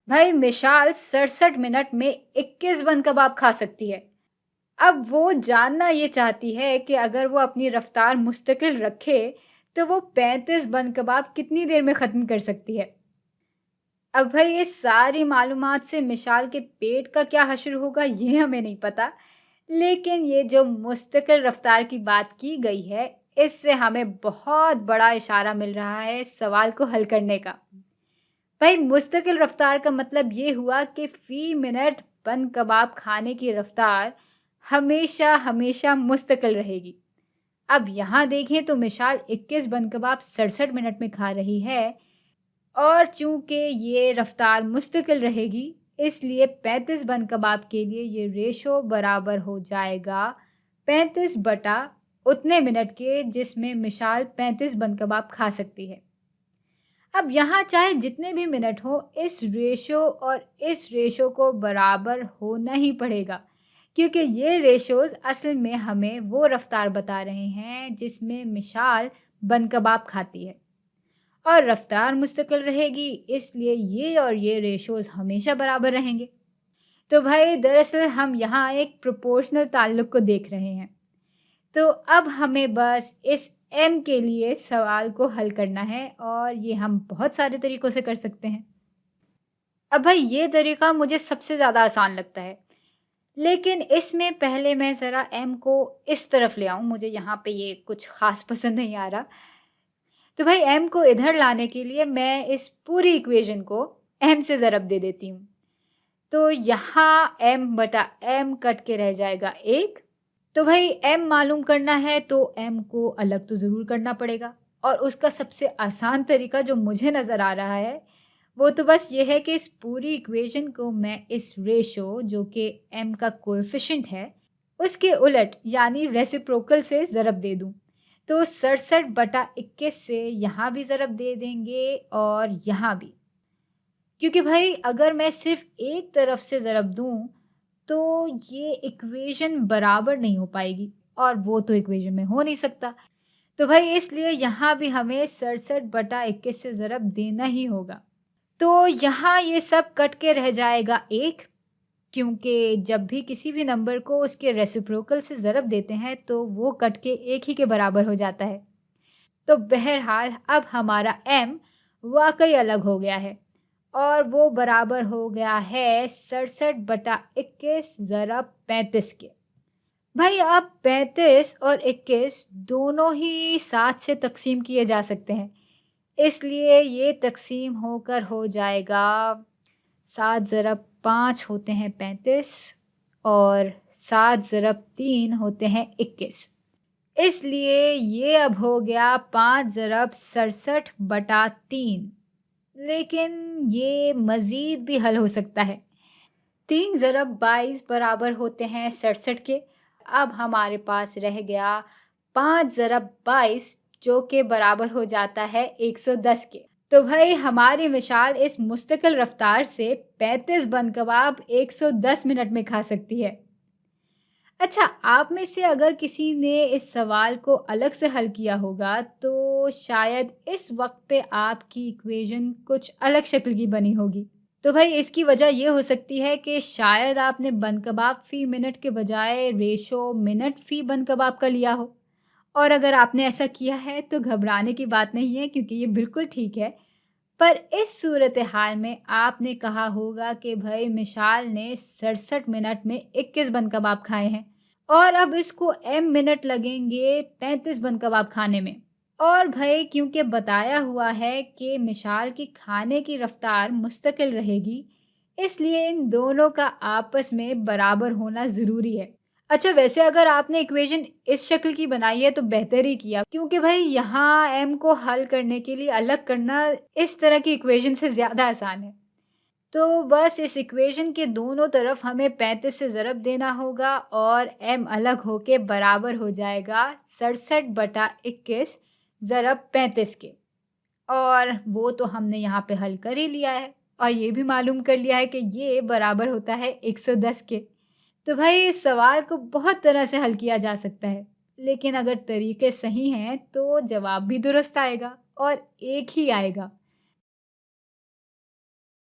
भाई मिसाल 67 मिनट में 21 बन कबाब खा सकती है। अब वो जानना ये चाहती है कि अगर वो अपनी रफ्तार मुस्तकिल रखे तो वो 35 बन कबाब कितनी देर में ख़त्म कर सकती है। अब भाई इस सारी मालूमात से मिसाल के पेट का क्या हश्र होगा ये हमें नहीं पता, लेकिन ये जो मुस्तकिल रफ्तार की बात की गई है, इससे हमें बहुत बड़ा इशारा मिल रहा है इस सवाल को हल करने का। भाई मुस्तकिल रफ्तार का मतलब ये हुआ कि फ़ी मिनट बन कबाब खाने की रफ्तार हमेशा हमेशा मुस्तकिल रहेगी। अब यहाँ देखें तो मिसाल 21 बन कबाब 67 मिनट में खा रही है, और चूंकि ये रफ्तार मुस्तकिल रहेगी इसलिए 35 बन कबाब के लिए ये रेशो बराबर हो जाएगा 35 बटा उतने मिनट के जिसमें मिसाल 35 बन कबाब खा सकती है। अब यहाँ चाहे जितने भी मिनट हो इस रेशो और इस रेशो को बराबर होना ही पड़ेगा, क्योंकि ये रेशोज़ असल में हमें वो रफ्तार बता रहे हैं जिसमें मिसाल बन कबाब खाती है, और रफ्तार मुस्तकिल रहेगी इसलिए ये और ये रेशोज़ हमेशा बराबर रहेंगे। तो भाई दरअसल हम यहाँ एक प्रोपोर्शनल ताल्लुक को देख रहे हैं। तो अब हमें बस इस m के लिए सवाल को हल करना है, और ये हम बहुत सारे तरीक़ों से कर सकते हैं। अब भाई ये तरीक़ा मुझे सबसे ज़्यादा आसान लगता है, लेकिन इसमें पहले मैं ज़रा m को इस तरफ ले आऊँ, मुझे यहाँ पे ये कुछ ख़ास पसंद नहीं आ रहा। तो भाई m को इधर लाने के लिए मैं इस पूरी इक्वेशन को m से ज़रब दे देती हूँ। तो यहाँ m बटा m कट के रह जाएगा 1। तो भाई m मालूम करना है तो m को अलग तो ज़रूर करना पड़ेगा, और उसका सबसे आसान तरीका जो मुझे नज़र आ रहा है वो तो बस ये है कि इस पूरी इक्वेशन को मैं इस रेशो जो कि m का कोएफ़िशिएंट है उसके उलट यानी रेसिप्रोकल से ज़रब दे दूँ। तो 67 बटा 21 से यहाँ भी ज़रब दे देंगे और यहाँ भी, क्योंकि भाई अगर मैं सिर्फ एक तरफ से ज़रब दूँ तो ये इक्वेशन बराबर नहीं हो पाएगी, और वो तो इक्वेशन में हो नहीं सकता। तो भाई इसलिए यहाँ भी हमें 67 बटा 21 से ज़रब देना ही होगा। तो यहाँ ये सब कट के रह जाएगा 1, क्योंकि जब भी किसी भी नंबर को उसके रेसिप्रोकल से ज़रब देते हैं तो वो कट के 1 ही के बराबर हो जाता है। तो बहरहाल अब हमारा m वाकई अलग हो गया है, और वो बराबर हो गया है 67 बटा 21 ज़रब 35 के। भाई अब 35 और 21 दोनों ही 7 से तकसीम किए जा सकते हैं, इसलिए ये तकसीम होकर हो जाएगा 7 ज़रब 5 होते हैं 35, और 7 ज़रब 3 होते हैं 21। इसलिए ये अब हो गया 5 ज़रब 67 बटा 3। लेकिन ये मज़ीद भी हल हो सकता है। 3 ज़रब 22 बराबर होते हैं 67 के। अब हमारे पास रह गया 5 ज़रब 22 जो कि बराबर हो जाता है 110 के। तो भाई हमारी मिसाल इस मुस्तकिल रफ्तार से 35 बन कबाब 110 मिनट में खा सकती है। अच्छा, आप में से अगर किसी ने इस सवाल को अलग से हल किया होगा तो शायद इस वक्त पे आपकी इक्वेशन कुछ अलग शक्ल की बनी होगी। तो भाई इसकी वजह ये हो सकती है कि शायद आपने बन कबाब फ़ी मिनट के बजाय रेशो मिनट फ़ी बन कबाब का लिया हो, और अगर आपने ऐसा किया है तो घबराने की बात नहीं है, क्योंकि ये बिल्कुल ठीक है। पर इस सूरत हाल में आपने कहा होगा कि भाई मिसाल ने 67 मिनट में 21 बन कबाब खाए हैं, और अब इसको m मिनट लगेंगे 35 बन कबाब खाने में। और भाई क्योंकि बताया हुआ है कि मिसाल की खाने की रफ्तार मुस्तकिल रहेगी, इसलिए इन दोनों का आपस में बराबर होना ज़रूरी है। अच्छा, वैसे अगर आपने इक्वेशन इस शक्ल की बनाई है तो बेहतर ही किया, क्योंकि भाई यहाँ m को हल करने के लिए अलग करना इस तरह की इक्वेशन से ज़्यादा आसान है। तो बस इस इक्वेशन के दोनों तरफ हमें 35 से ज़रब देना होगा, और m अलग होके बराबर हो जाएगा 67 बटा 21 ज़रब 35 के। और वो तो हमने यहाँ पे हल कर ही लिया है, और ये भी मालूम कर लिया है कि ये बराबर होता है 110 के। तो भाई इस सवाल को बहुत तरह से हल किया जा सकता है, लेकिन अगर तरीके सही हैं तो जवाब भी दुरुस्त आएगा, और एक ही आएगा।